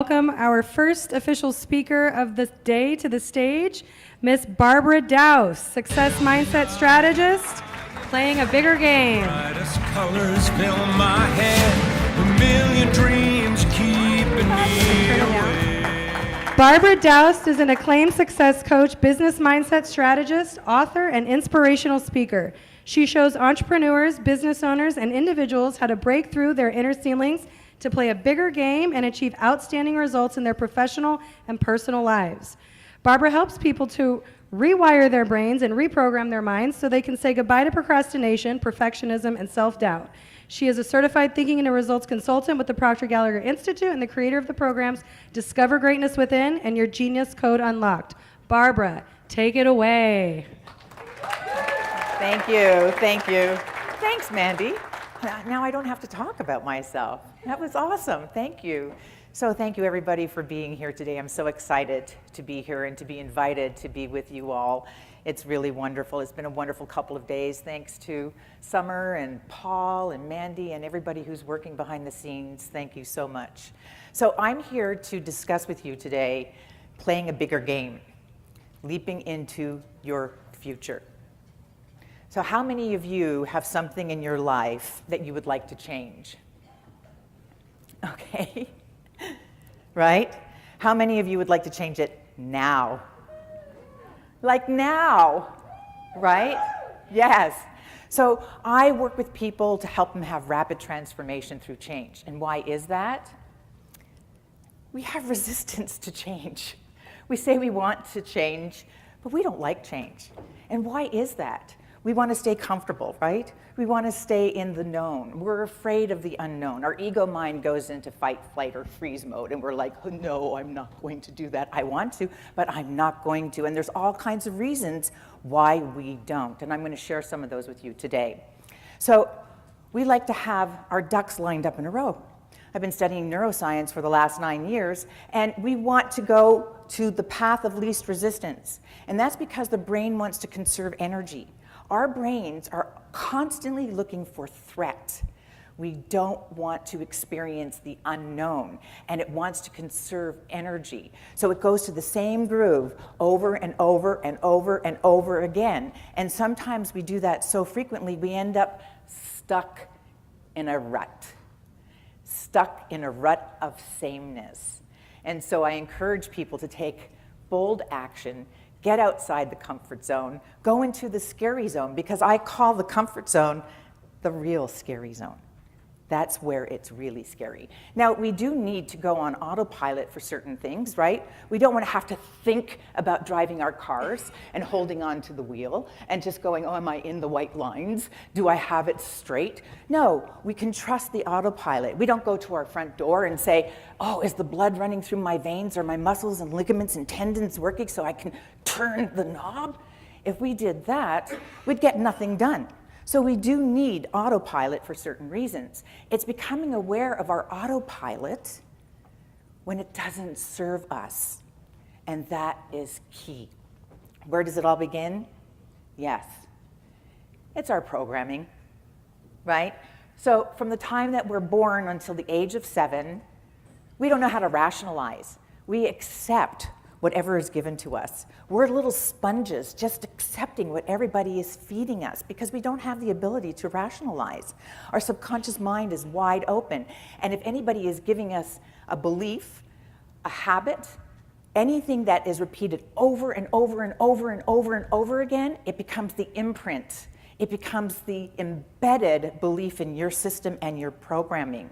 welcome our first official speaker of the day to the stage, Miss Barbara Dowse, success mindset strategist, playing a bigger game. Brightest colors fill my head, a million dreams keeping me away. Barbara Dowse is an acclaimed success coach, business mindset strategist, author, and inspirational speaker. She shows entrepreneurs, business owners, and individuals how to break through their inner ceilings to play a bigger game and achieve outstanding results in their professional and personal lives. Barbara helps people to rewire their brains and reprogram their minds so they can say goodbye to procrastination, perfectionism, and self-doubt. She is a certified thinking and results consultant with the Proctor Gallagher Institute and the creator of the programs Discover Greatness Within and Your Genius Code Unlocked. Barbara, take it away. Thank you, thank you. Thanks, Mandy. Now I don't have to talk about myself. That was awesome, thank you. So thank you everybody for being here today. I'm so excited to be here and to be invited to be with you all. It's really wonderful. It's been a wonderful couple of days. Thanks to Summer and Paul and Mandy and everybody who's working behind the scenes. Thank you so much. So I'm here to discuss with you today playing a bigger game, leaping into your future. So how many of you have something in your life that you would like to change? Okay, right? How many of you would like to change it now? Like now, right? Yes. So I work with people to help them have rapid transformation through change. And why is that? We have resistance to change. We say we want to change, but we don't like change. And why is that? We want to stay comfortable, right? We want to stay in the known. We're afraid of the unknown. Our ego mind goes into fight, flight, or freeze mode, and we're like, oh, no, I'm not going to do that. I want to, but I'm not going to. And there's all kinds of reasons why we don't, and I'm going to share some of those with you today. So we like to have our ducks lined up in a row. I've been studying neuroscience for the last 9 years, and we want to go to the path of least resistance. And that's because the brain wants to conserve energy. Our brains are constantly looking for threat. We don't want to experience the unknown, and it wants to conserve energy. So it goes to the same groove over and over and over and over again. And sometimes we do that so frequently, we end up stuck in a rut of sameness. And so I encourage people to take bold action, get outside the comfort zone, go into the scary zone, because I call the comfort zone the real scary zone. That's where it's really scary. Now, we do need to go on autopilot for certain things, right? We don't want to have to think about driving our cars and holding on to the wheel and just going, oh, am I in the white lines? Do I have it straight? No, we can trust the autopilot. We don't go to our front door and say, oh, is the blood running through my veins? Are my muscles and ligaments and tendons working so I can turn the knob? If we did that, we'd get nothing done. So we do need autopilot for certain reasons. It's becoming aware of our autopilot when it doesn't serve us. And that is key. Where does it all begin? Yes. It's our programming, right? So from the time that we're born until the age of 7, we don't know how to rationalize. We accept whatever is given to us. We're little sponges just accepting what everybody is feeding us because we don't have the ability to rationalize. Our subconscious mind is wide open. And if anybody is giving us a belief, a habit, anything that is repeated over and over and over and over and over again, it becomes the imprint. It becomes the embedded belief in your system and your programming.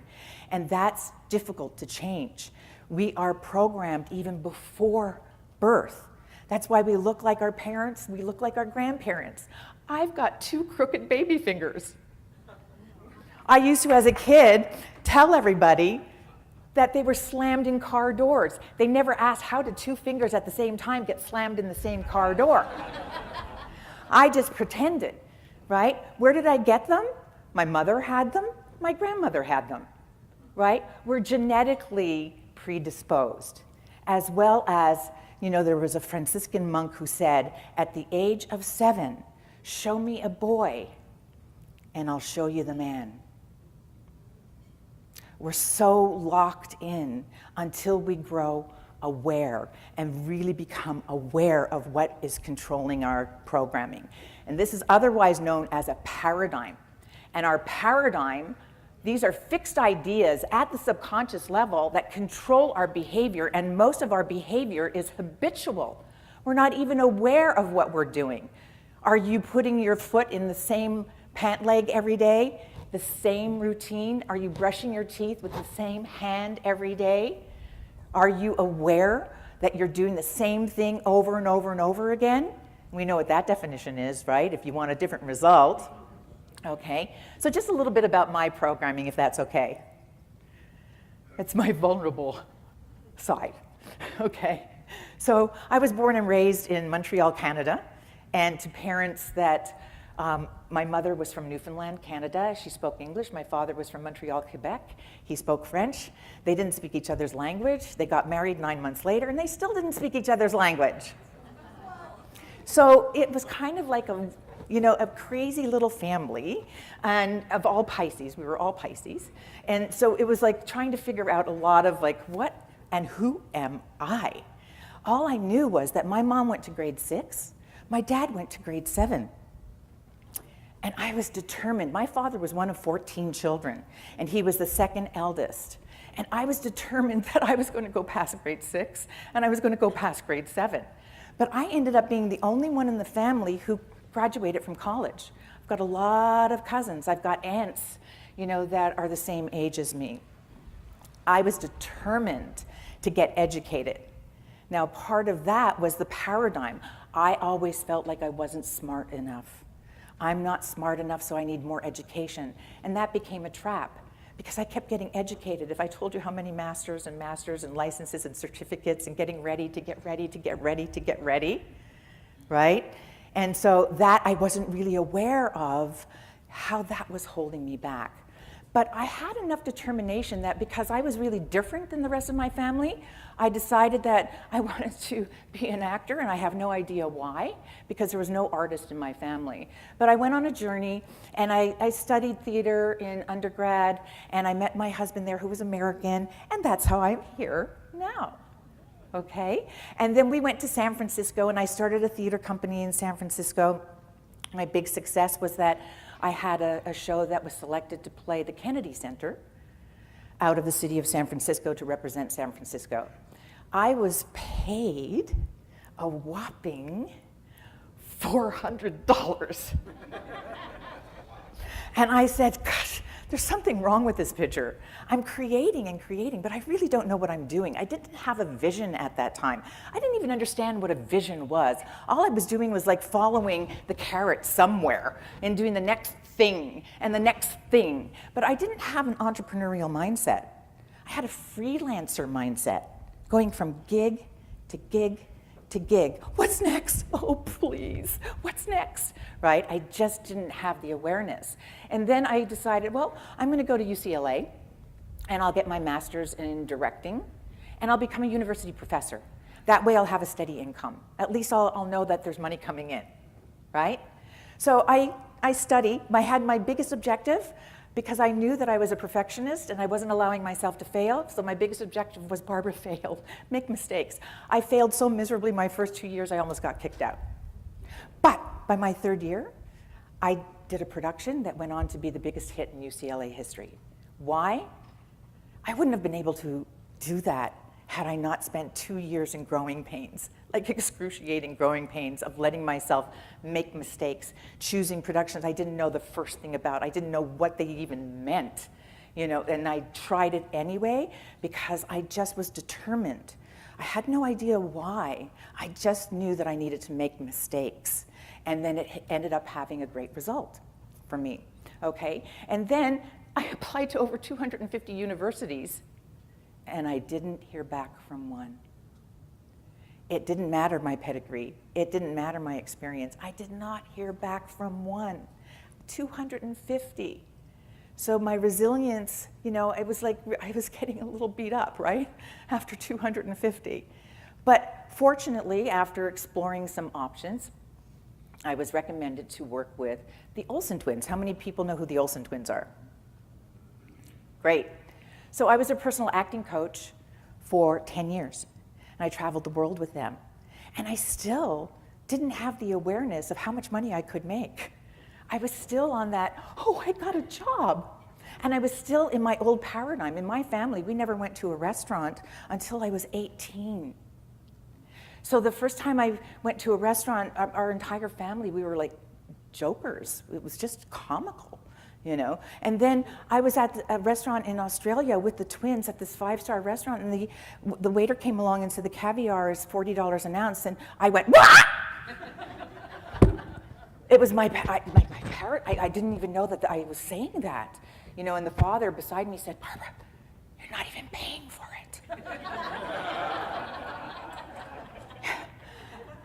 And that's difficult to change. We are programmed even before birth. That's why we look like our parents, we look like our grandparents. I've got 2 crooked baby fingers. I used to, as a kid, tell everybody that they were slammed in car doors. They never asked, how did 2 fingers at the same time get slammed in the same car door? I just pretended, right? Where did I get them? My mother had them, my grandmother had them, right? We're genetically predisposed, as well as, you know, there was a Franciscan monk who said, at the age of 7, show me a boy and I'll show you the man. We're so locked in until we grow aware and really become aware of what is controlling our programming. And this is otherwise known as a paradigm. And our paradigm, these are fixed ideas at the subconscious level that control our behavior, and most of our behavior is habitual. We're not even aware of what we're doing. Are you putting your foot in the same pant leg every day? The same routine? Are you brushing your teeth with the same hand every day? Are you aware that you're doing the same thing over and over and over again? We know what that definition is, right? If you want a different result. Okay, so just a little bit about my programming, if that's okay. It's my vulnerable side, okay? So I was born and raised in Montreal, Canada, and to parents that my mother was from Newfoundland, Canada. She spoke English. My father was from Montreal, Quebec. He spoke French. They didn't speak each other's language. They got married 9 months later, and they still didn't speak each other's language. So it was kind of like a crazy little family, and of all Pisces. We were all Pisces. And so it was like trying to figure out a lot of like, what and who am I? All I knew was that my mom went to grade 6. My dad went to grade 7. And I was determined. My father was one of 14 children, and he was the second eldest. And I was determined that I was going to go past grade 6, and I was going to go past grade 7. But I ended up being the only one in the family who graduated from college. I've got a lot of cousins. I've got aunts, that are the same age as me. I was determined to get educated. Now, part of that was the paradigm. I always felt like I wasn't smart enough. I'm not smart enough, so I need more education. And that became a trap because I kept getting educated. If I told you how many masters and licenses and certificates and getting ready to get ready to get ready to get ready, right? And so that I wasn't really aware of how that was holding me back. But I had enough determination that because I was really different than the rest of my family, I decided that I wanted to be an actor, and I have no idea why, because there was no artist in my family. But I went on a journey, and I studied theater in undergrad, and I met my husband there who was American, and that's how I'm here now. Okay? And then we went to San Francisco, and I started a theater company in San Francisco. My big success was that I had a show that was selected to play the Kennedy Center out of the city of San Francisco to represent San Francisco. I was paid a whopping $400. And I said, gosh, there's something wrong with this picture. I'm creating and creating, but I really don't know what I'm doing. I didn't have a vision at that time. I didn't even understand what a vision was. All I was doing was like following the carrot somewhere and doing the next thing and the next thing. But I didn't have an entrepreneurial mindset. I had a freelancer mindset, going from gig to gig to gig. What's next? Oh, please, what's next? Right? I just didn't have the awareness. And then I decided, well, I'm going to go to UCLA, and I'll get my master's in directing, and I'll become a university professor. That way I'll have a steady income. At least I'll know that there's money coming in, right? So I studied. I had my biggest objective, because I knew that I was a perfectionist and I wasn't allowing myself to fail. So my biggest objective was, Barbara, fail, make mistakes. I failed so miserably my first 2 years, I almost got kicked out. But by my 3rd year, I did a production that went on to be the biggest hit in UCLA history. Why? I wouldn't have been able to do that had I not spent 2 years in growing pains, like excruciating growing pains of letting myself make mistakes, choosing productions I didn't know the first thing about. I didn't know what they even meant, and I tried it anyway because I just was determined. I had no idea why. I just knew that I needed to make mistakes, and then it ended up having a great result for me, okay? And then I applied to over 250 universities, and I didn't hear back from one. It didn't matter my pedigree. It didn't matter my experience. I did not hear back from one. 250. So my resilience, it was like I was getting a little beat up, right? After 250. But fortunately, after exploring some options, I was recommended to work with the Olsen twins. How many people know who the Olsen twins are? Great. So I was a personal acting coach for 10 years, and I traveled the world with them. And I still didn't have the awareness of how much money I could make. I was still on that, oh, I got a job. And I was still in my old paradigm. In my family, we never went to a restaurant until I was 18. So the first time I went to a restaurant, our entire family, we were like jokers. It was just comical, you know. And then I was at a restaurant in Australia with the twins at this 5-star restaurant, and the waiter came along and said the caviar is $40 an ounce, and I went, what? It was my parrot. I didn't even know that I was saying that, you know. And the father beside me said, Barbara, you're not even paying for it.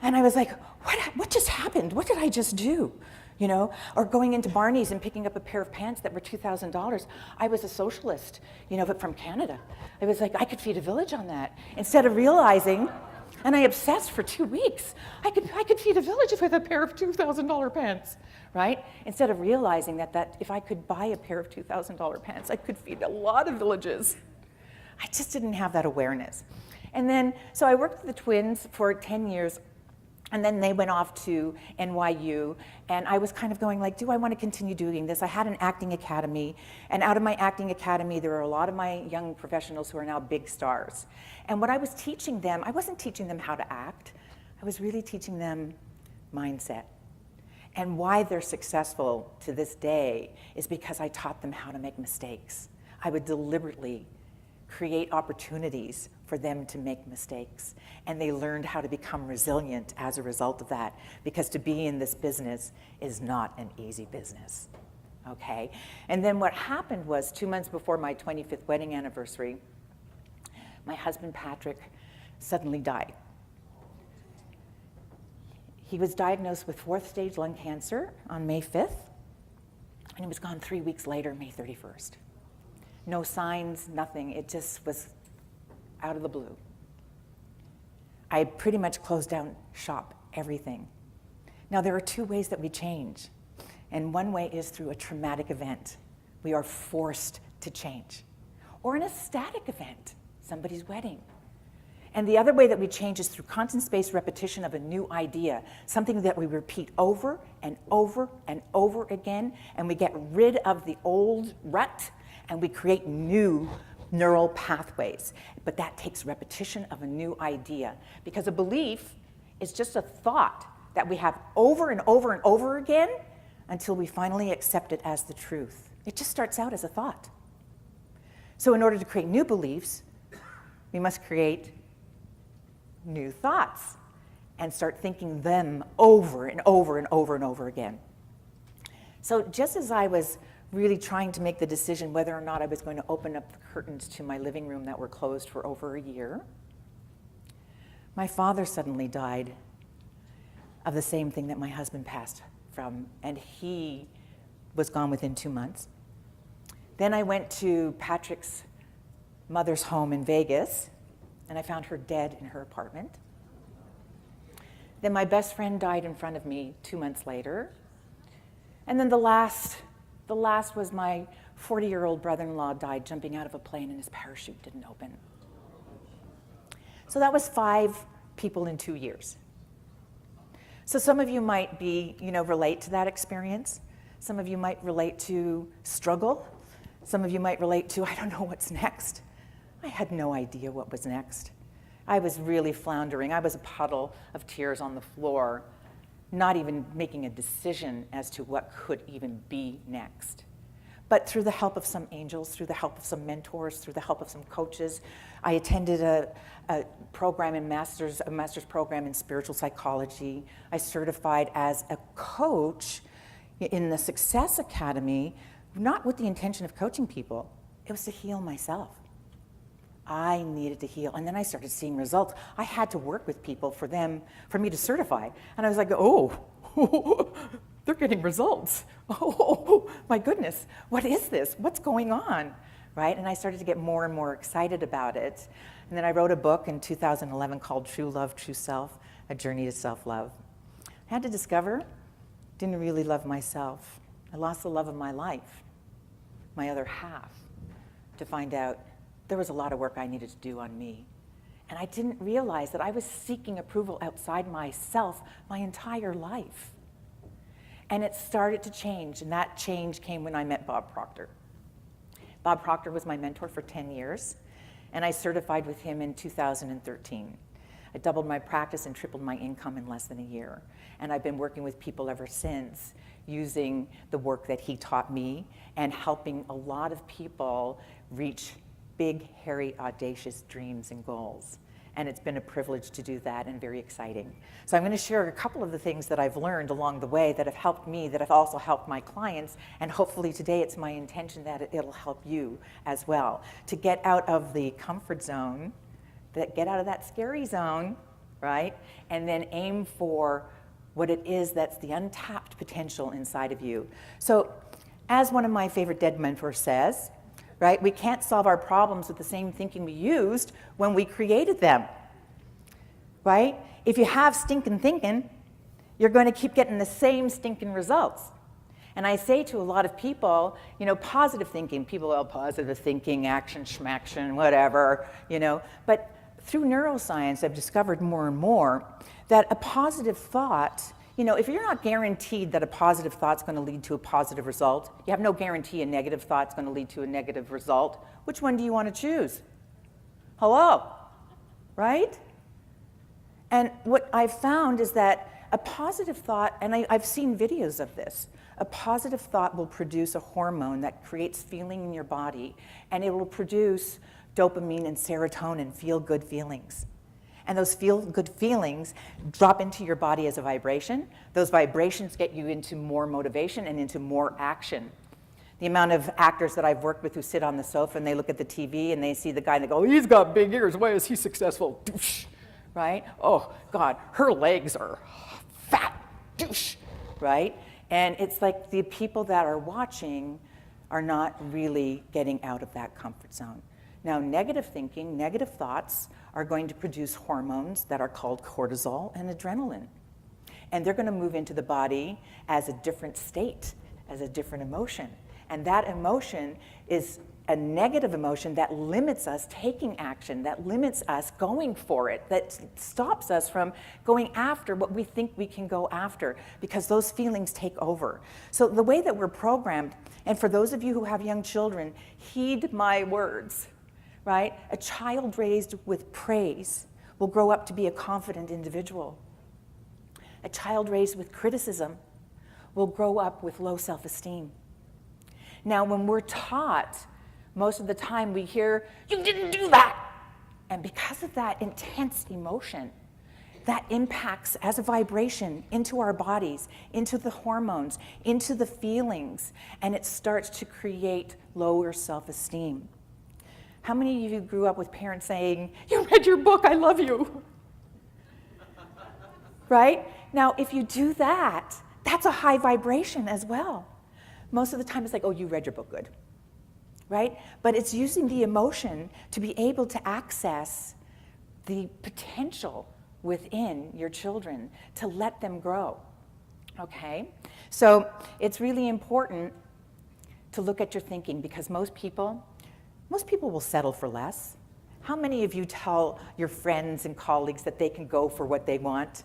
And I was like, what just happened? What did I just do? You know, or going into Barney's and picking up a pair of pants that were $2,000. I was a socialist, you know, but from Canada. I was like, I could feed a village on that. Instead of realizing, and I obsessed for 2 weeks, I could feed a village with a pair of $2,000 pants, right? Instead of realizing that if I could buy a pair of $2,000 pants, I could feed a lot of villages. I just didn't have that awareness. And then, so I worked with the twins for 10 years. And then they went off to NYU, and I was kind of going like, do I want to continue doing this? I had an acting academy, and out of my acting academy, there were a lot of my young professionals who are now big stars. And what I was teaching them, I wasn't teaching them how to act. I was really teaching them mindset. And why they're successful to this day is because I taught them how to make mistakes. I would deliberately create opportunities for them to make mistakes. And they learned how to become resilient as a result of that, because to be in this business is not an easy business, okay? And then what happened was 2 months before my 25th wedding anniversary, my husband Patrick suddenly died. He was diagnosed with 4th stage lung cancer on May 5th, and he was gone 3 weeks later, May 31st. No signs, nothing. It just was out of the blue. I had pretty much closed down shop, everything. Now, there are 2 ways that we change. And one way is through a traumatic event. We are forced to change. Or in a static event, somebody's wedding. And the other way that we change is through constant spaced repetition of a new idea, something that we repeat over and over and over again, and we get rid of the old rut, and we create new neural pathways. But that takes repetition of a new idea, because a belief is just a thought that we have over and over and over again until we finally accept it as the truth. It just starts out as a thought. So in order to create new beliefs, we must create new thoughts and start thinking them over and over and over and over again. So just as I was really trying to make the decision whether or not I was going to open up the curtains to my living room that were closed for over a year, my father suddenly died of the same thing that my husband passed from, and he was gone within 2 months. Then I went to Patrick's mother's home in Vegas, and I found her dead in her apartment. Then my best friend died in front of me 2 months later. And then the last was my 40-year-old brother-in-law died jumping out of a plane, and his parachute didn't open. So that was 5 people in 2 years. So some of you might relate to that experience. Some of you might relate to struggle. Some of you might relate to, I don't know what's next. I had no idea what was next. I was really floundering. I was a puddle of tears on the floor, not even making a decision as to what could even be next. But through the help of some angels, through the help of some mentors, through the help of some coaches, I attended a program in master's program in spiritual psychology. I certified as a coach in the Success Academy, not with the intention of coaching people. It was to heal myself. I needed to heal, and then I started seeing results. I had to work with people for me to certify, and I was like, oh, they're getting results. Oh, my goodness, what is this? What's going on, right? And I started to get more and more excited about it, and then I wrote a book in 2011 called True Love, True Self, A Journey to Self-Love. I had to discover, didn't really love myself. I lost the love of my life, my other half, to find out there was a lot of work I needed to do on me. And I didn't realize that I was seeking approval outside myself my entire life. And it started to change, and that change came when I met Bob Proctor. Bob Proctor was my mentor for 10 years, and I certified with him in 2013. I doubled my practice and tripled my income in less than a year. And I've been working with people ever since, using the work that he taught me and helping a lot of people reach big, hairy, audacious dreams and goals. And it's been a privilege to do that and very exciting. So I'm going to share a couple of the things that I've learned along the way that have helped me, that have also helped my clients, and hopefully today it's my intention that it'll help you as well to get out of the comfort zone, get out of that scary zone, right? And then aim for what it is that's the untapped potential inside of you. So as one of my favorite dead mentors says, right, we can't solve our problems with the same thinking we used when we created them, right? If you have stinking thinking, you're going to keep getting the same stinking results. And I say to a lot of people, you know, positive thinking, people, oh, positive thinking, action, schmaction, whatever, you know. But through neuroscience, I've discovered more and more that a positive thought, you know, if you're not guaranteed that a positive thought's going to lead to a positive result, you have no guarantee a negative thought's going to lead to a negative result, which one do you want to choose? Hello, right? And what I've found is that a positive thought, and I've seen videos of this, a positive thought will produce a hormone that creates feeling in your body, and it will produce dopamine and serotonin, feel-good feelings. And those feel-good feelings drop into your body as a vibration. Those vibrations get you into more motivation and into more action. The amount of actors that I've worked with who sit on the sofa and they look at the TV and they see the guy and they go, he's got big ears, why is he successful? Douche, right? Oh, God, her legs are fat, douche, right? And it's like the people that are watching are not really getting out of that comfort zone. Now, negative thinking, negative thoughts are going to produce hormones that are called cortisol and adrenaline. And they're going to move into the body as a different state, as a different emotion. And that emotion is a negative emotion that limits us taking action, that limits us going for it, that stops us from going after what we think we can go after, because those feelings take over. So the way that we're programmed, and for those of you who have young children, heed my words. Right? A child raised with praise will grow up to be a confident individual. A child raised with criticism will grow up with low self-esteem. Now, when we're taught, most of the time we hear, you didn't do that. And because of that intense emotion, that impacts as a vibration into our bodies, into the hormones, into the feelings, and it starts to create lower self-esteem. How many of you grew up with parents saying, you read your book, I love you? Right? Now, if you do that, that's a high vibration as well. Most of the time it's like, oh, you read your book, good. Right? But it's using the emotion to be able to access the potential within your children, to let them grow. Okay? So it's really important to look at your thinking, because most people will settle for less. How many of you tell your friends and colleagues that they can go for what they want,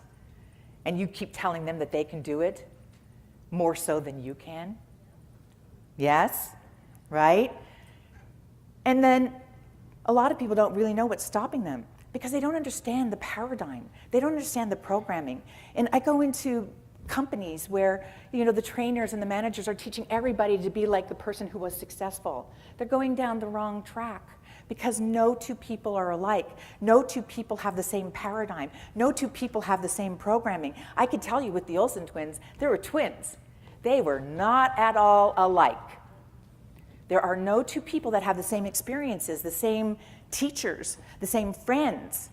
and you keep telling them that they can do it more so than you can? Yes, right? And then a lot of people don't really know what's stopping them because they don't understand the paradigm. They don't understand the programming. And I go into companies where, you know, the trainers and the managers are teaching everybody to be like the person who was successful. They're going down the wrong track, because no two people are alike. No two people have the same paradigm. No two people have the same programming. I could tell you with the Olsen twins, they were twins. They were not at all alike. There are no two people that have the same experiences, the same teachers, the same friends.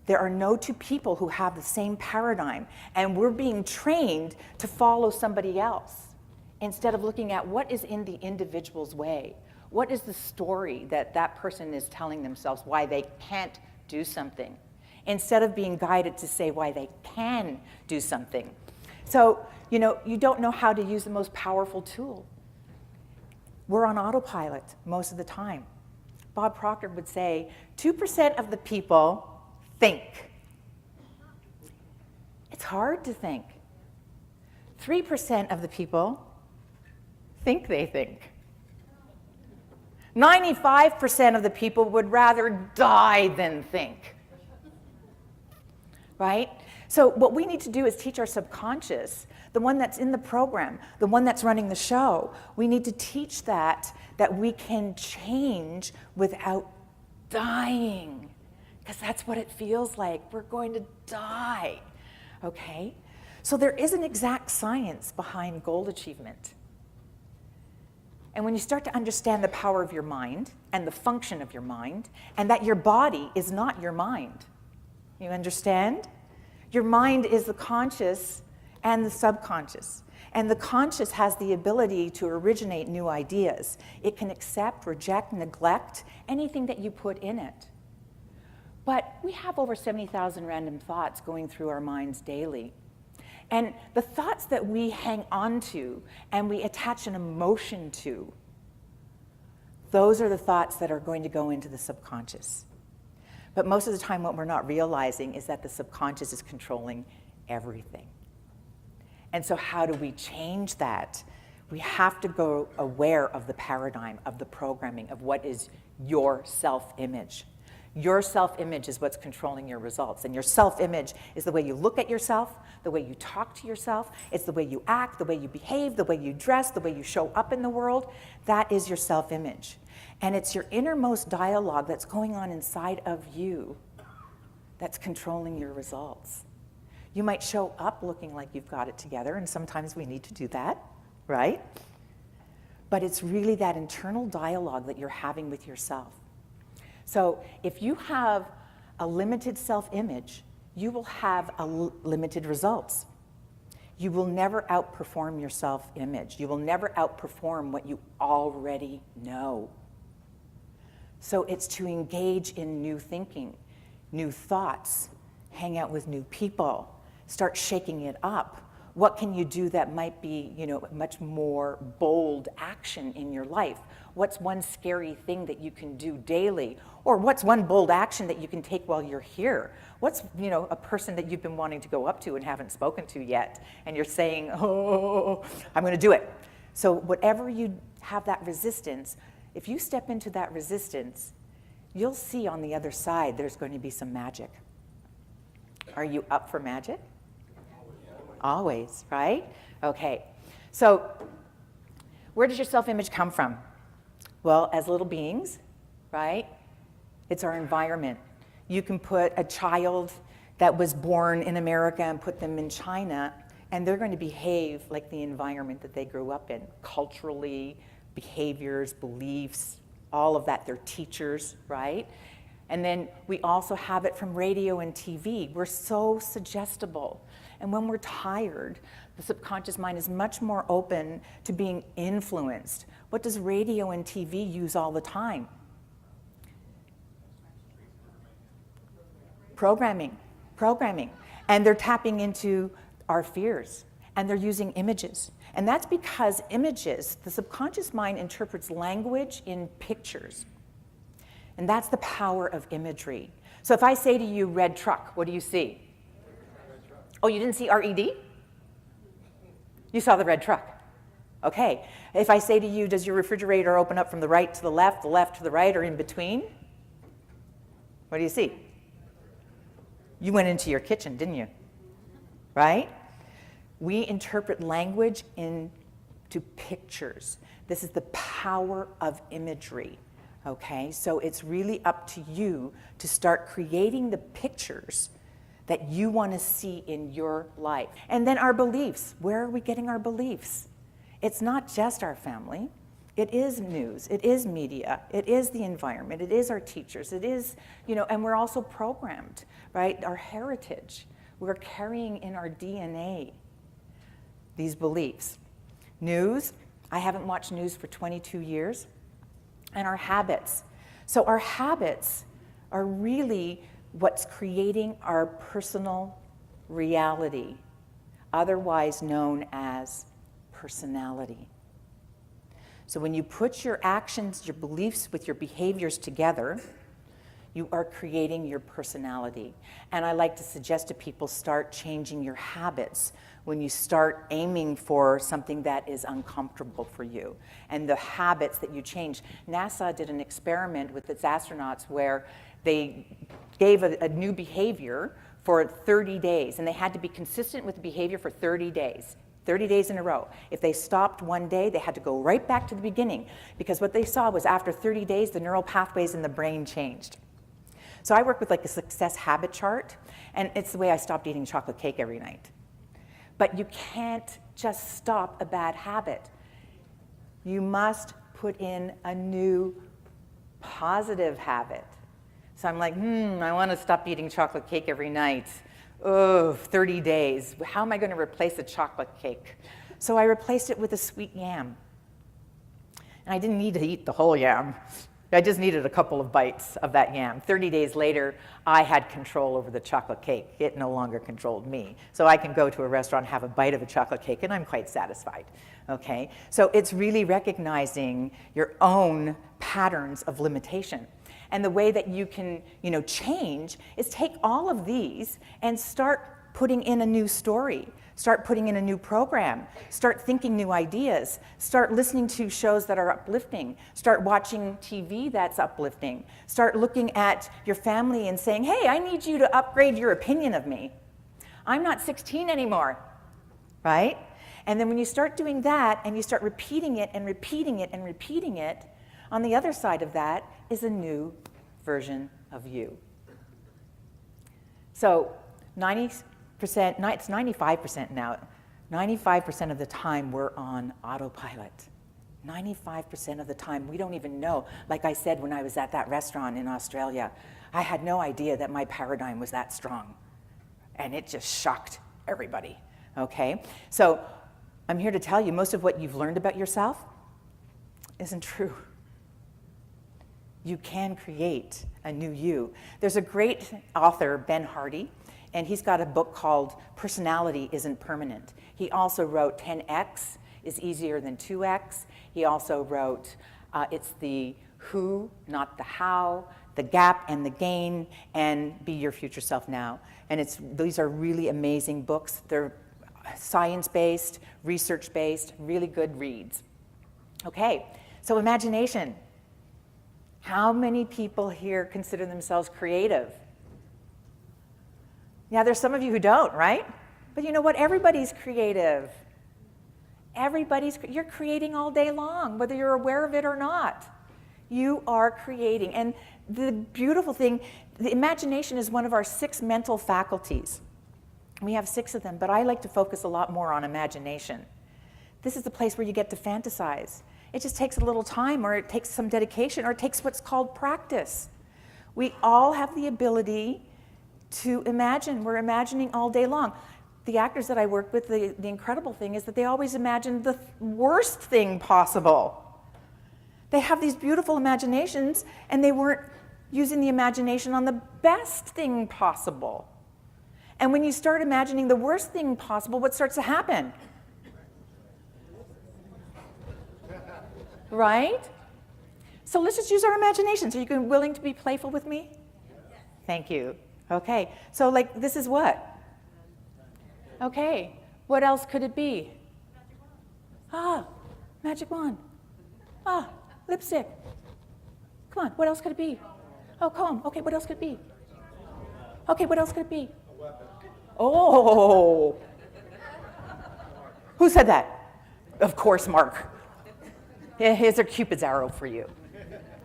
There are no two people who have the same paradigm, and we're being trained to follow somebody else instead of looking at what is in the individual's way. What is the story that that person is telling themselves why they can't do something, instead of being guided to say why they can do something. So, you know, you don't know how to use the most powerful tool. We're on autopilot most of the time. Bob Proctor would say, 2% of the people think. It's hard to think. 3% of the people think they think. 95% of the people would rather die than think. Right? So what we need to do is teach our subconscious, the one that's in the program, the one that's running the show, we need to teach that we can change without dying. Because that's what it feels like. We're going to die. Okay? So there is an exact science behind goal achievement. And when you start to understand the power of your mind and the function of your mind, and that your body is not your mind, you understand? Your mind is the conscious and the subconscious. And the conscious has the ability to originate new ideas. It can accept, reject, neglect anything that you put in it. But we have over 70,000 random thoughts going through our minds daily. And the thoughts that we hang on to and we attach an emotion to, those are the thoughts that are going to go into the subconscious. But most of the time what we're not realizing is that the subconscious is controlling everything. And so how do we change that? We have to go aware of the paradigm, of the programming, of what is your self-image. Your self-image is what's controlling your results. And your self-image is the way you look at yourself, the way you talk to yourself. It's the way you act, the way you behave, the way you dress, the way you show up in the world. That is your self-image. And it's your innermost dialogue that's going on inside of you that's controlling your results. You might show up looking like you've got it together, and sometimes we need to do that, right? But it's really that internal dialogue that you're having with yourself. So if you have a limited self-image, you will have limited results. You will never outperform your self-image. You will never outperform what you already know. So it's to engage in new thinking, new thoughts, hang out with new people, start shaking it up. What can you do that might be, much more bold action in your life? What's one scary thing that you can do daily? Or what's one bold action that you can take while you're here? What's, a person that you've been wanting to go up to and haven't spoken to yet? And you're saying, oh, I'm going to do it. So whatever you have that resistance, if you step into that resistance, you'll see on the other side there's going to be some magic. Are you up for magic? Always, right? Okay. So where does your self-image come from? Well, as little beings, right? It's our environment. You can put a child that was born in America and put them in China, and they're going to behave like the environment that they grew up in, culturally, behaviors, beliefs, all of that. They're teachers, right? And then we also have it from radio and TV. We're so suggestible. And when we're tired, the subconscious mind is much more open to being influenced. What does radio and TV use all the time? Programming. And they're tapping into our fears. And they're using images. And that's because images, the subconscious mind interprets language in pictures. And that's the power of imagery. So if I say to you, red truck, what do you see? Oh, you didn't see R-E-D? You saw the red truck. Okay. If I say to you, does your refrigerator open up from the right to the left to the right, or in between? What do you see? You went into your kitchen, didn't you? Right? We interpret language into pictures. This is the power of imagery. Okay, so it's really up to you to start creating the pictures that you want to see in your life. And then our beliefs. Where are we getting our beliefs? It's not just our family. It is news. It is media. It is the environment. It is our teachers. It is, and we're also programmed, right? Our heritage. We're carrying in our DNA these beliefs. News. I haven't watched news for 22 years. And our habits. So our habits are really what's creating our personal reality, otherwise known as personality. So when you put your actions, your beliefs with your behaviors together, you are creating your personality. And I like to suggest to people, start changing your habits when you start aiming for something that is uncomfortable for you. And the habits that you change. NASA did an experiment with its astronauts where they gave a new behavior for 30 days, and they had to be consistent with the behavior for 30 days. 30 days in a row. If they stopped one day, they had to go right back to the beginning, because what they saw was after 30 days, the neural pathways in the brain changed. So I work with like a success habit chart, and it's the way I stopped eating chocolate cake every night. But you can't just stop a bad habit. You must put in a new positive habit. So I'm like, I want to stop eating chocolate cake every night. Oh, 30 days. How am I going to replace a chocolate cake? So I replaced it with a sweet yam. And I didn't need to eat the whole yam. I just needed a couple of bites of that yam. 30 days later, I had control over the chocolate cake. It no longer controlled me. So I can go to a restaurant, have a bite of a chocolate cake, and I'm quite satisfied. Okay? So it's really recognizing your own patterns of limitation. And the way that you can, change is take all of these and start putting in a new story. Start putting in a new program. Start thinking new ideas. Start listening to shows that are uplifting. Start watching TV that's uplifting. Start looking at your family and saying, hey, I need you to upgrade your opinion of me. I'm not 16 anymore, right? And then when you start doing that and you start repeating it and repeating it and repeating it, on the other side of that is a new version of you. So 90%, it's 95% now. 95% of the time we're on autopilot. 95% of the time we don't even know. Like I said when I was at that restaurant in Australia, I had no idea that my paradigm was that strong. And it just shocked everybody, okay? So I'm here to tell you, most of what you've learned about yourself isn't true. You can create a new you. There's a great author, Ben Hardy, and he's got a book called Personality Isn't Permanent. He also wrote 10X is Easier Than 2X. He also wrote It's the Who, Not the How, The Gap and the Gain, and Be Your Future Self Now. And these are really amazing books. They're science-based, research-based, really good reads. Okay, so imagination. How many people here consider themselves creative? Yeah, there's some of you who don't, right? But you know what? Everybody's creative. You're creating all day long, whether you're aware of it or not. You are creating. And the beautiful thing, the imagination is one of our 6 mental faculties. We have 6 of them, but I like to focus a lot more on imagination. This is the place where you get to fantasize. It just takes a little time, or it takes some dedication, or it takes what's called practice. We all have the ability to imagine. We're imagining all day long. The actors that I work with, the incredible thing is that they always imagine the worst thing possible. They have these beautiful imaginations, and they weren't using the imagination on the best thing possible. And when you start imagining the worst thing possible, what starts to happen? Right? So let's just use our imagination. So you're willing to be playful with me? Yes. Thank you. Okay. So like this is what? Okay. What else could it be? Magic wand. Lipstick. Come on. What else could it be? Oh, comb. Okay. What else could it be? Okay. What else could it be? Oh. Who said that? Of course, Mark. Here's a Cupid's arrow for you,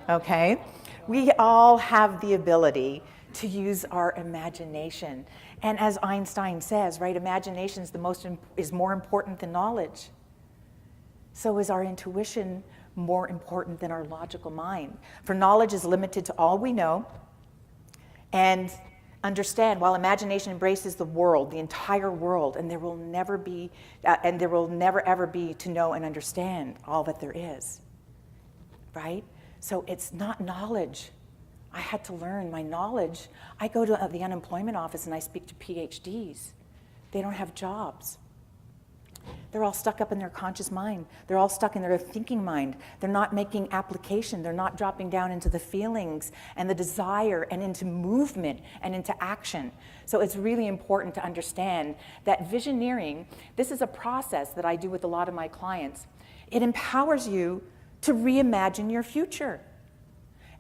okay? We all have the ability to use our imagination. And as Einstein says, right, imagination is more important than knowledge. So is our intuition more important than our logical mind. For knowledge is limited to all we know. And understand, while imagination embraces the world, the entire world, and there will never ever be to know and understand all that there is, right? So it's not knowledge. I had to learn my knowledge. I go to the unemployment office and I speak to PhDs. They don't have jobs. They're all stuck up in their conscious mind. They're all stuck in their thinking mind. They're not making application. They're not dropping down into the feelings and the desire and into movement and into action. So it's really important to understand that visioneering, this is a process that I do with a lot of my clients. It empowers you to reimagine your future.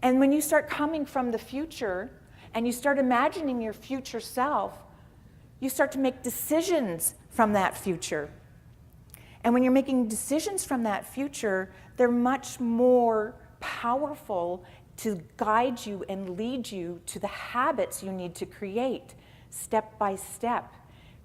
And when you start coming from the future and you start imagining your future self, you start to make decisions from that future. And when you're making decisions from that future, they're much more powerful to guide you and lead you to the habits you need to create step by step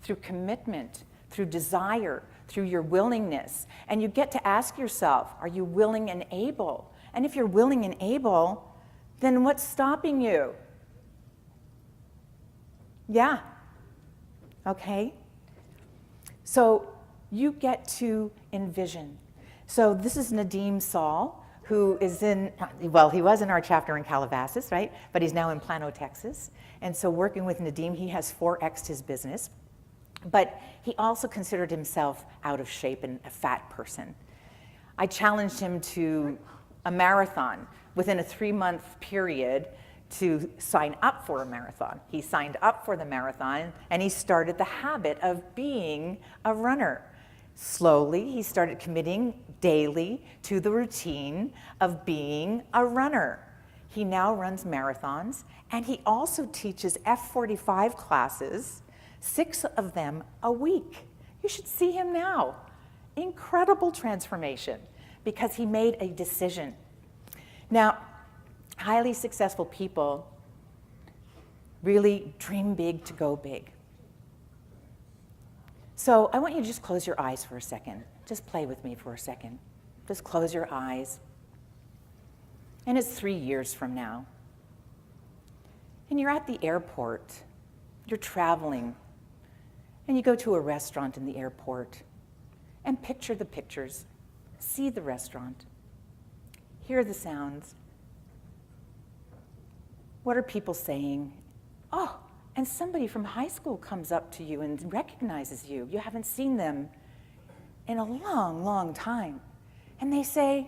through commitment, through desire, through your willingness. And you get to ask yourself, are you willing and able? And if you're willing and able, then what's stopping you? Yeah. Okay? So you get to envision. So this is Nadim Saul, who is in, well, he was in our chapter in Calabasas, right? But he's now in Plano, Texas. And so working with Nadim, he has 4x'd his business. But he also considered himself out of shape and a fat person. I challenged him to a marathon within a 3-month period to sign up for a marathon. He signed up for the marathon and he started the habit of being a runner. Slowly, he started committing daily to the routine of being a runner. He now runs marathons, and he also teaches F45 classes, 6 of them a week. You should see him now. Incredible transformation, because he made a decision. Now, highly successful people really dream big to go big. So I want you to just close your eyes for a second. Just play with me for a second. Just close your eyes. And it's 3 years from now. And you're at the airport. You're traveling. And you go to a restaurant in the airport. And picture the pictures. See the restaurant. Hear the sounds. What are people saying? Oh, and somebody from high school comes up to you and recognizes you. You haven't seen them in a long, long time. And they say,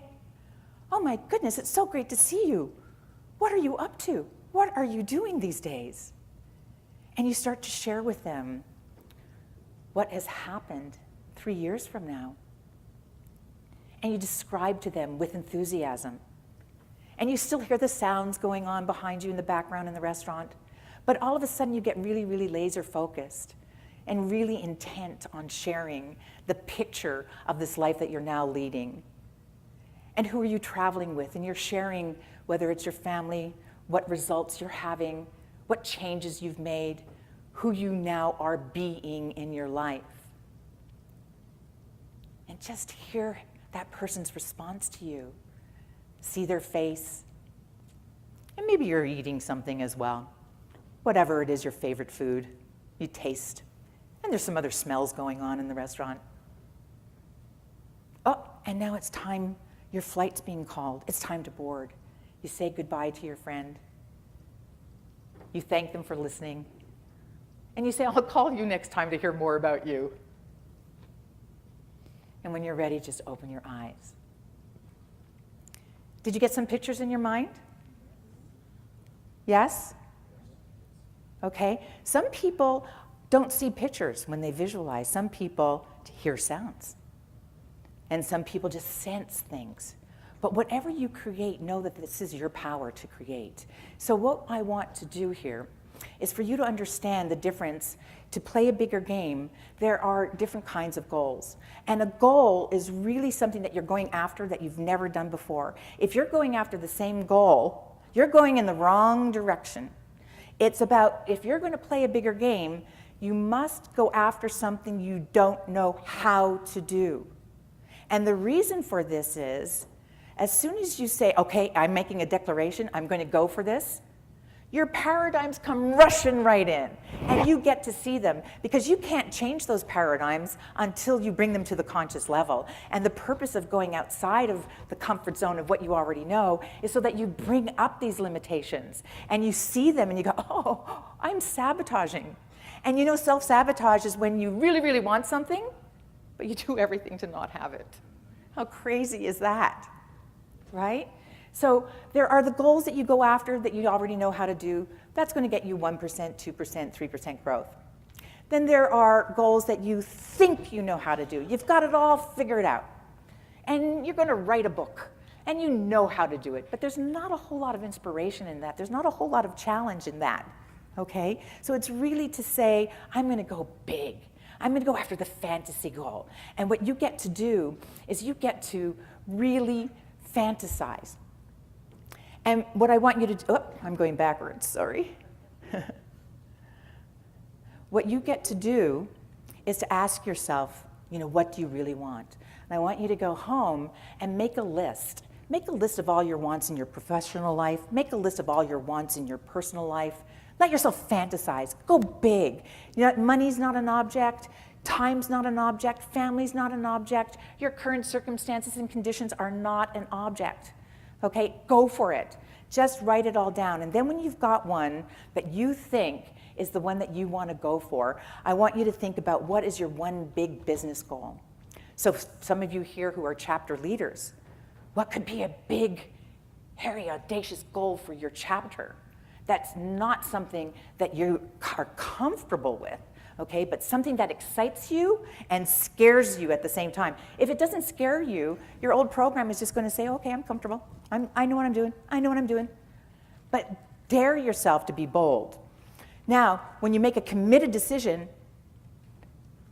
oh my goodness, it's so great to see you. What are you up to? What are you doing these days? And you start to share with them what has happened 3 years from now. And you describe to them with enthusiasm. And you still hear the sounds going on behind you in the background in the restaurant. But all of a sudden you get really, really laser focused and really intent on sharing the picture of this life that you're now leading. And who are you traveling with? And you're sharing whether it's your family, what results you're having, what changes you've made, who you now are being in your life. And just hear that person's response to you. See their face. And maybe you're eating something as well. Whatever it is, your favorite food, you taste. And there's some other smells going on in the restaurant. Oh, and now it's time, your flight's being called. It's time to board. You say goodbye to your friend. You thank them for listening. And you say, I'll call you next time to hear more about you. And when you're ready, just open your eyes. Did you get some pictures in your mind? Yes? Okay. Some people don't see pictures when they visualize. Some people hear sounds. And some people just sense things. But whatever you create, know that this is your power to create. So what I want to do here is for you to understand the difference. To play a bigger game, there are different kinds of goals. And a goal is really something that you're going after that you've never done before. If you're going after the same goal, you're going in the wrong direction. It's about, if you're going to play a bigger game, you must go after something you don't know how to do. And the reason for this is, as soon as you say, okay, I'm making a declaration, I'm going to go for this, your paradigms come rushing right in, and you get to see them, because you can't change those paradigms until you bring them to the conscious level. And the purpose of going outside of the comfort zone of what you already know is so that you bring up these limitations, and you see them, and you go, oh, I'm sabotaging. And you know, self-sabotage is when you really, really want something, but you do everything to not have it. How crazy is that, right? So there are the goals that you go after that you already know how to do. That's going to get you 1%, 2%, 3% growth. Then there are goals that you think you know how to do. You've got it all figured out. And you're going to write a book. And you know how to do it. But there's not a whole lot of inspiration in that. There's not a whole lot of challenge in that. Okay? So it's really to say, I'm going to go big. I'm going to go after the fantasy goal. And what you get to do is you get to really fantasize. And what I want you to do, oh, I'm going backwards, sorry. What you get to do is to ask yourself, what do you really want? And I want you to go home and make a list. Make a list of all your wants in your professional life. Make a list of all your wants in your personal life. Let yourself fantasize. Go big. Money's not an object. Time's not an object. Family's not an object. Your current circumstances and conditions are not an object. Okay? Go for it. Just write it all down. And then when you've got one that you think is the one that you want to go for, I want you to think about what is your one big business goal. So some of you here who are chapter leaders, what could be a big, hairy, audacious goal for your chapter? That's not something that you are comfortable with, okay, but something that excites you and scares you at the same time. If it doesn't scare you, your old program is just going to say, okay, I'm comfortable. I know what I'm doing. I know what I'm doing. But dare yourself to be bold. Now, when you make a committed decision,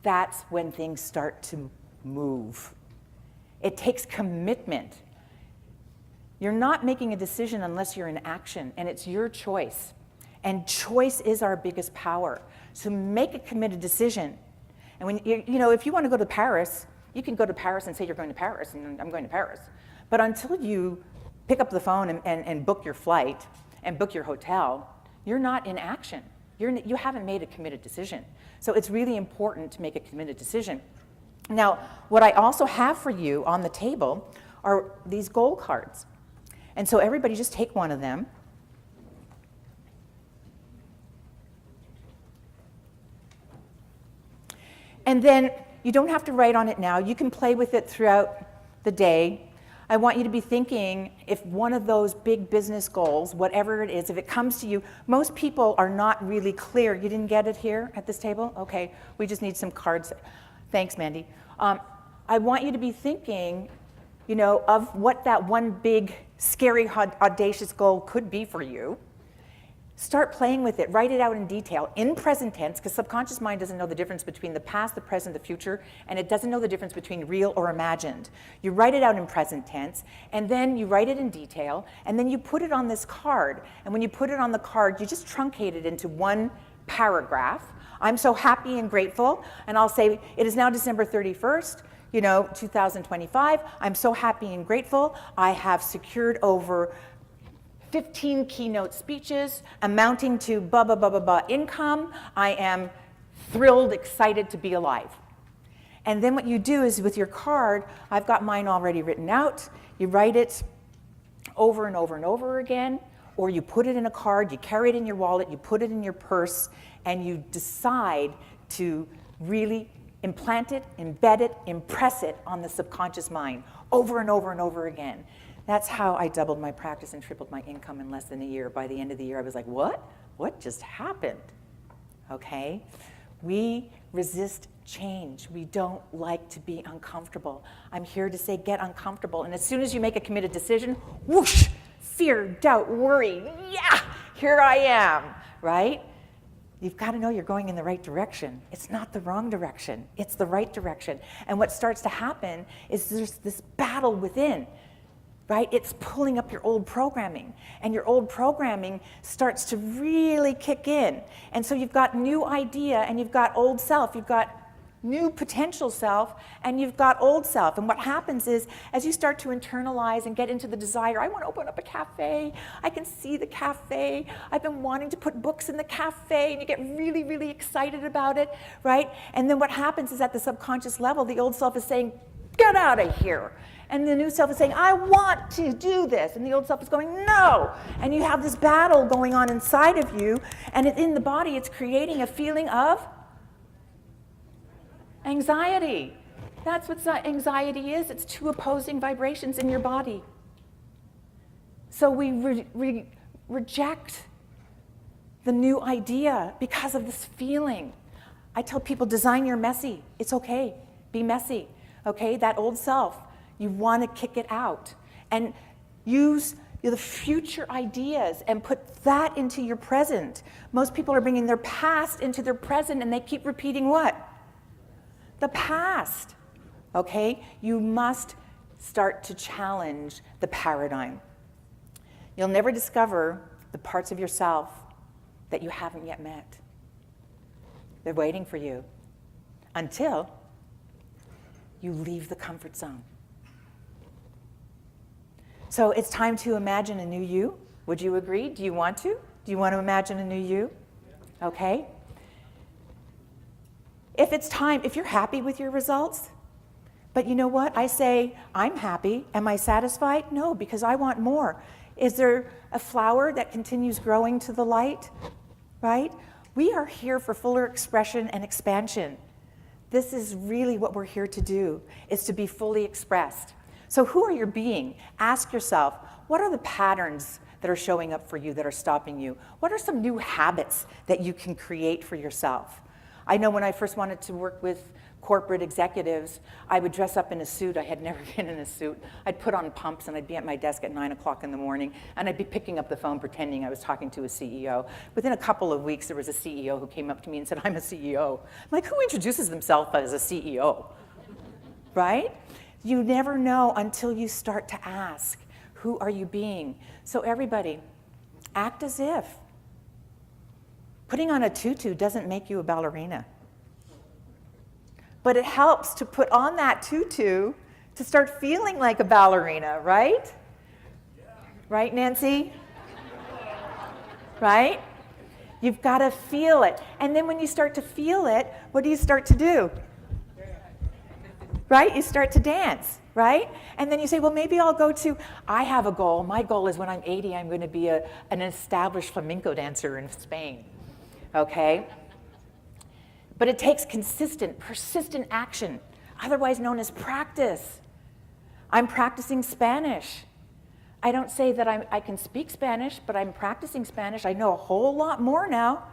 that's when things start to move. It takes commitment. You're not making a decision unless you're in action, and it's your choice. And choice is our biggest power. So make a committed decision. And when if you want to go to Paris, you can go to Paris and say you're going to Paris, and I'm going to Paris. But until you pick up the phone and book your flight and book your hotel, you're not in action. You haven't made a committed decision. So it's really important to make a committed decision. Now, what I also have for you on the table are these goal cards. And so everybody just take one of them. And then you don't have to write on it now. You can play with it throughout the day. I want you to be thinking if one of those big business goals, whatever it is, if it comes to you, most people are not really clear. You didn't get it here at this table? Okay, we just need some cards. Thanks, Mandy. I want you to be thinking, of what that one big, scary, audacious goal could be for you. Start playing with it. Write it out in detail in present tense, because subconscious mind doesn't know the difference between the past, the present, the future, and it doesn't know the difference between real or imagined. You write it out in present tense, and then you write it in detail, and then you put it on this card. And when you put it on the card, you just truncate it into one paragraph. I'm so happy and grateful, and I'll say, it is now December 31st, 2025. I'm so happy and grateful. I have secured over 15 keynote speeches amounting to blah, blah, blah, blah, blah income. I am thrilled, excited to be alive. And then what you do is with your card, I've got mine already written out. You write it over and over and over again, or you put it in a card, you carry it in your wallet, you put it in your purse, and you decide to really implant it, embed it, impress it on the subconscious mind over and over and over again. That's how I doubled my practice and tripled my income in less than a year. By the end of the year, I was like, what? What just happened? Okay? We resist change. We don't like to be uncomfortable. I'm here to say get uncomfortable. And as soon as you make a committed decision, whoosh, fear, doubt, worry, yeah, here I am, right? You've got to know you're going in the right direction. It's not the wrong direction. It's the right direction. And what starts to happen is there's this battle within. Right? It's pulling up your old programming, and your old programming starts to really kick in. And so you've got new idea, and you've got old self, you've got new potential self, and you've got old self. And what happens is, as you start to internalize and get into the desire, I want to open up a cafe, I can see the cafe, I've been wanting to put books in the cafe, and you get really, really excited about it, right? And then what happens is at the subconscious level, the old self is saying, get out of here. And the new self is saying, I want to do this. And the old self is going, no. And you have this battle going on inside of you. And in the body, it's creating a feeling of anxiety. That's what anxiety is. It's two opposing vibrations in your body. So we reject the new idea because of this feeling. I tell people, design your messy. It's okay. Be messy. Okay? That old self, you want to kick it out. And use the future ideas and put that into your present. Most people are bringing their past into their present, and they keep repeating what? The past. Okay? You must start to challenge the paradigm. You'll never discover the parts of yourself that you haven't yet met. They're waiting for you until you leave the comfort zone. So it's time to imagine a new you. Would you agree? Do you want to? Do you want to imagine a new you? Okay. If it's time, if you're happy with your results, but you know what? I say, I'm happy. Am I satisfied? No, because I want more. Is there a flower that continues growing to the light? Right? We are here for fuller expression and expansion. This is really what we're here to do, is to be fully expressed. So who are you being? Ask yourself, what are the patterns that are showing up for you that are stopping you? What are some new habits that you can create for yourself? I know when I first wanted to work with corporate executives, I would dress up in a suit. I had never been in a suit. I'd put on pumps, and I'd be at my desk at 9 o'clock in the morning, and I'd be picking up the phone pretending I was talking to a CEO. Within a couple of weeks, there was a CEO who came up to me and said, I'm a CEO. I'm like, who introduces themselves as a CEO? Right? You never know until you start to ask, who are you being? So everybody, act as if. Putting on a tutu doesn't make you a ballerina. But it helps to put on that tutu to start feeling like a ballerina, right? Yeah. Right, Nancy? Right? You've got to feel it. And then when you start to feel it, what do you start to do? Right? You start to dance, right? And then you say, well, maybe I'll go to, I have a goal. My goal is when I'm 80, I'm going to be an established flamenco dancer in Spain, okay? But it takes consistent, persistent action, otherwise known as practice. I'm practicing Spanish. I don't say that I can speak Spanish, but I'm practicing Spanish. I know a whole lot more now.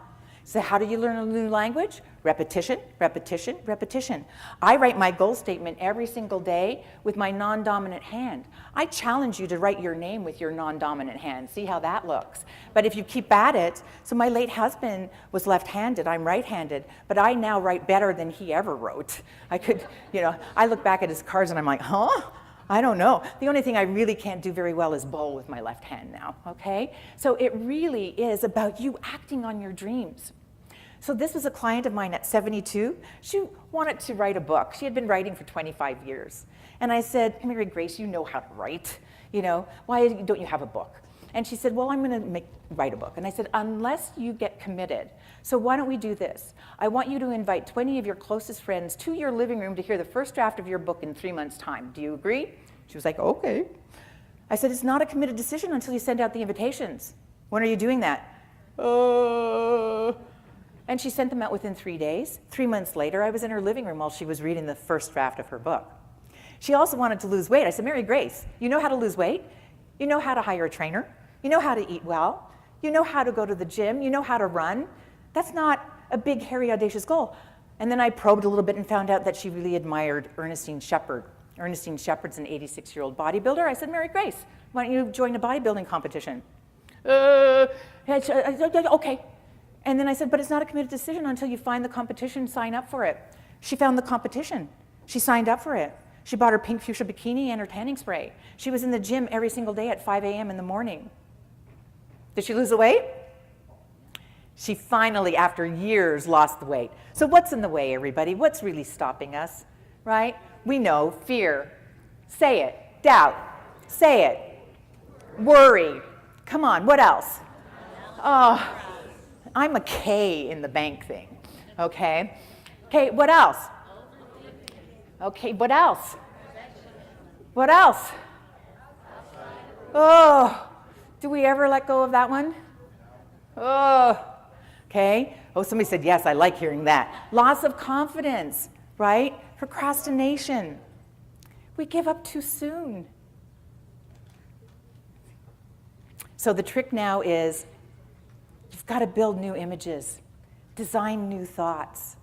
So how do you learn a new language? Repetition, repetition, repetition. I write my goal statement every single day with my non-dominant hand. I challenge you to write your name with your non-dominant hand. See how that looks. But if you keep at it, so my late husband was left-handed, I'm right-handed, but I now write better than he ever wrote. I could, I look back at his cards and I'm like, huh? I don't know. The only thing I really can't do very well is bowl with my left hand now, okay? So it really is about you acting on your dreams. So this was a client of mine at 72. She wanted to write a book. She had been writing for 25 years. And I said, Mary Grace, you know how to write. Why don't you have a book? And she said, well, I'm going to write a book. And I said, unless you get committed. So why don't we do this? I want you to invite 20 of your closest friends to your living room to hear the first draft of your book in 3 months' time. Do you agree? She was like, okay. I said, it's not a committed decision until you send out the invitations. When are you doing that? And she sent them out within 3 days. 3 months later, I was in her living room while she was reading the first draft of her book. She also wanted to lose weight. I said, Mary Grace, you know how to lose weight? You know how to hire a trainer? You know how to eat well? You know how to go to the gym? You know how to run? That's not a big, hairy, audacious goal. And then I probed a little bit and found out that she really admired Ernestine Shepherd. Ernestine Shepherd's an 86-year-old bodybuilder. I said, Mary Grace, why don't you join a bodybuilding competition? Okay. And then I said, but it's not a committed decision until you find the competition, sign up for it. She found the competition. She signed up for it. She bought her pink fuchsia bikini and her tanning spray. She was in the gym every single day at 5 a.m. in the morning. Did she lose the weight? She finally, after years, lost the weight. So what's in the way, everybody? What's really stopping us, right? We know fear. Say it. Doubt. Say it. Worry. Come on, what else? Oh, I'm a K in the bank thing, okay? Okay, what else? Okay, what else? What else? Oh, do we ever let go of that one? Oh, okay. Oh, somebody said, yes, I like hearing that. Loss of confidence, right? Procrastination. We give up too soon. So the trick now is you've got to build new images, design new thoughts,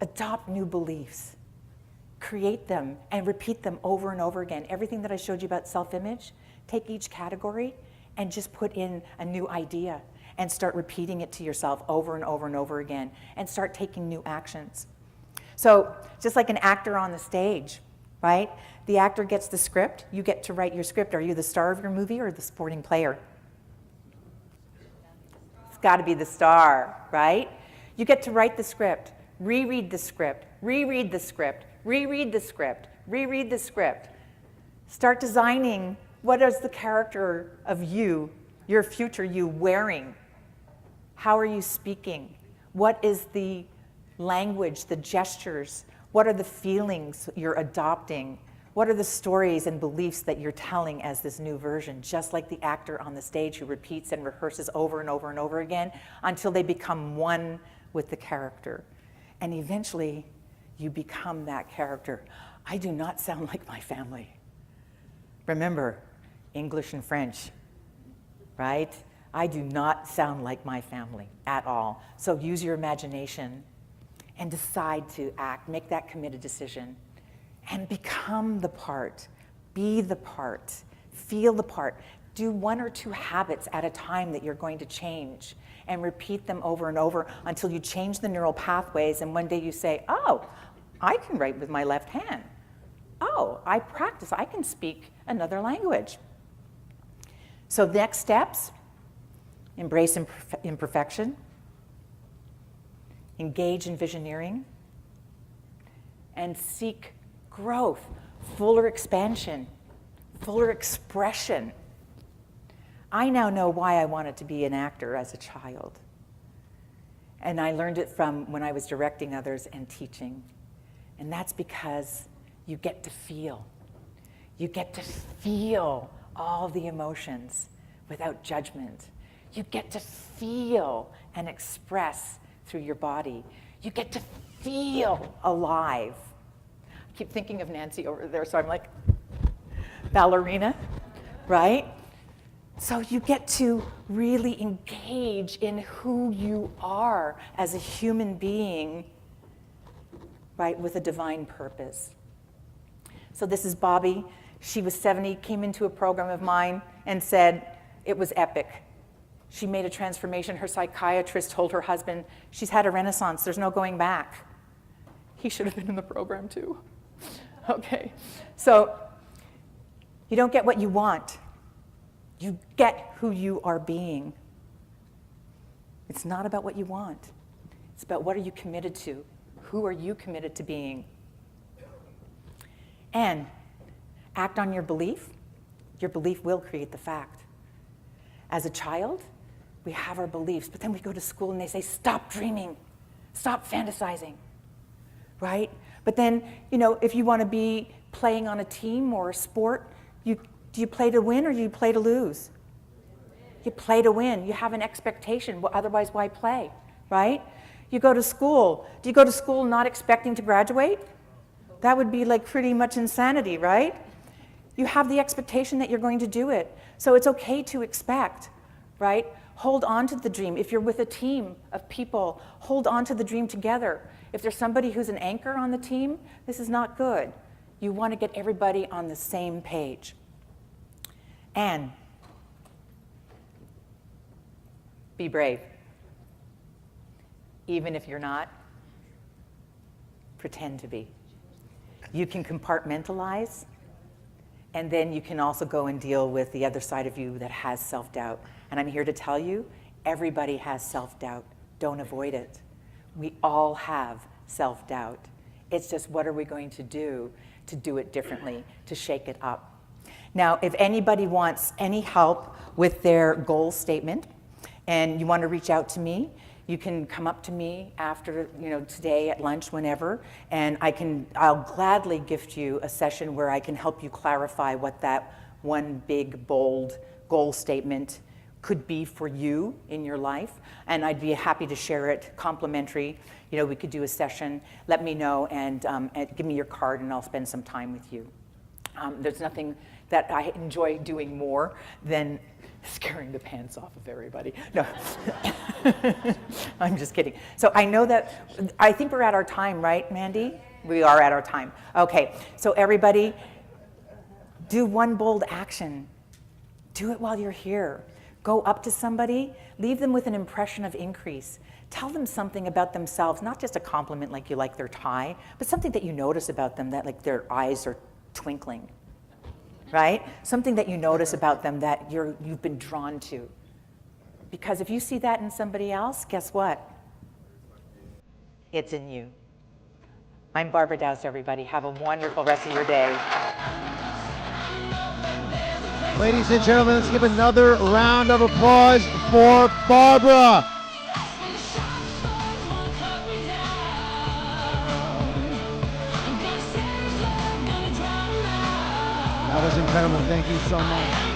adopt new beliefs, create them and repeat them over and over again. Everything that I showed you about self-image, take each category and just put in a new idea and start repeating it to yourself over and over and over again and start taking new actions. So just like an actor on the stage, right? The actor gets the script, you get to write your script. Are you the star of your movie or the supporting player? It's got to be the star, right? You get to write the script, reread the script, reread the script, reread the script, reread the script. Start designing what is the character of you, your future you, wearing. How are you speaking? What is the language, the gestures? What are the feelings you're adopting? What are the stories and beliefs that you're telling as this new version? Just like the actor on the stage who repeats and rehearses over and over and over again until they become one with the character. And eventually, you become that character. I do not sound like my family. Remember, English and French, right? I do not sound like my family at all. So use your imagination and decide to act, make that committed decision, and become the part, be the part, feel the part. Do 1 or 2 habits at a time that you're going to change and repeat them over and over until you change the neural pathways and one day you say, oh, I can write with my left hand. Oh, I practice, I can speak another language. So the next steps, embrace imperfection, engage in visioneering, and seek growth, fuller expansion, fuller expression. I now know why I wanted to be an actor as a child. And I learned it from when I was directing others and teaching. And that's because you get to feel. You get to feel all the emotions without judgment. You get to feel and express through your body. You get to feel alive. I keep thinking of Nancy over there, so I'm like, ballerina, right? So you get to really engage in who you are as a human being, right, with a divine purpose. So this is Bobby. She was 70, came into a program of mine and said it was epic. She made a transformation. Her psychiatrist told her husband, she's had a renaissance, there's no going back. He should have been in the program too. Okay, so you don't get what you want. You get who you are being. It's not about what you want. It's about what are you committed to? Who are you committed to being? And act on your belief. Your belief will create the fact. As a child, we have our beliefs, but then we go to school and they say, stop dreaming, stop fantasizing, right? But then, if you want to be playing on a team or a sport, do you play to win or do you play to lose? You play to win. You have an expectation. Otherwise, why play, right? You go to school. Do you go to school not expecting to graduate? That would be like pretty much insanity, right? You have the expectation that you're going to do it. So it's okay to expect, right? Hold on to the dream. If you're with a team of people, hold on to the dream together. If there's somebody who's an anchor on the team, this is not good. You want to get everybody on the same page. And be brave. Even if you're not, pretend to be. You can compartmentalize, and then you can also go and deal with the other side of you that has self-doubt. And I'm here to tell you, everybody has self-doubt. Don't avoid it. We all have self-doubt. It's just what are we going to do it differently, to shake it up. Now, if anybody wants any help with their goal statement and you want to reach out to me, you can come up to me after, today at lunch, whenever, and I'll gladly gift you a session where I can help you clarify what that one big, bold goal statement could be for you in your life, and I'd be happy to share it complimentary. You know, we could do a session. Let me know and give me your card, and I'll spend some time with you. There's nothing that I enjoy doing more than scaring the pants off of everybody. No, I'm just kidding. So I think we're at our time, right, Mandy? We are at our time. Okay, so everybody, do one bold action. Do it while you're here. Go up to somebody, leave them with an impression of increase. Tell them something about themselves, not just a compliment like you like their tie, but something that you notice about them, that like their eyes are twinkling, right? Something that you notice about them that you've been drawn to. Because if you see that in somebody else, guess what? It's in you. I'm Barbara Dowse, everybody. Have a wonderful rest of your day. Ladies and gentlemen, let's give another round of applause for Barbara. That was incredible. Thank you so much.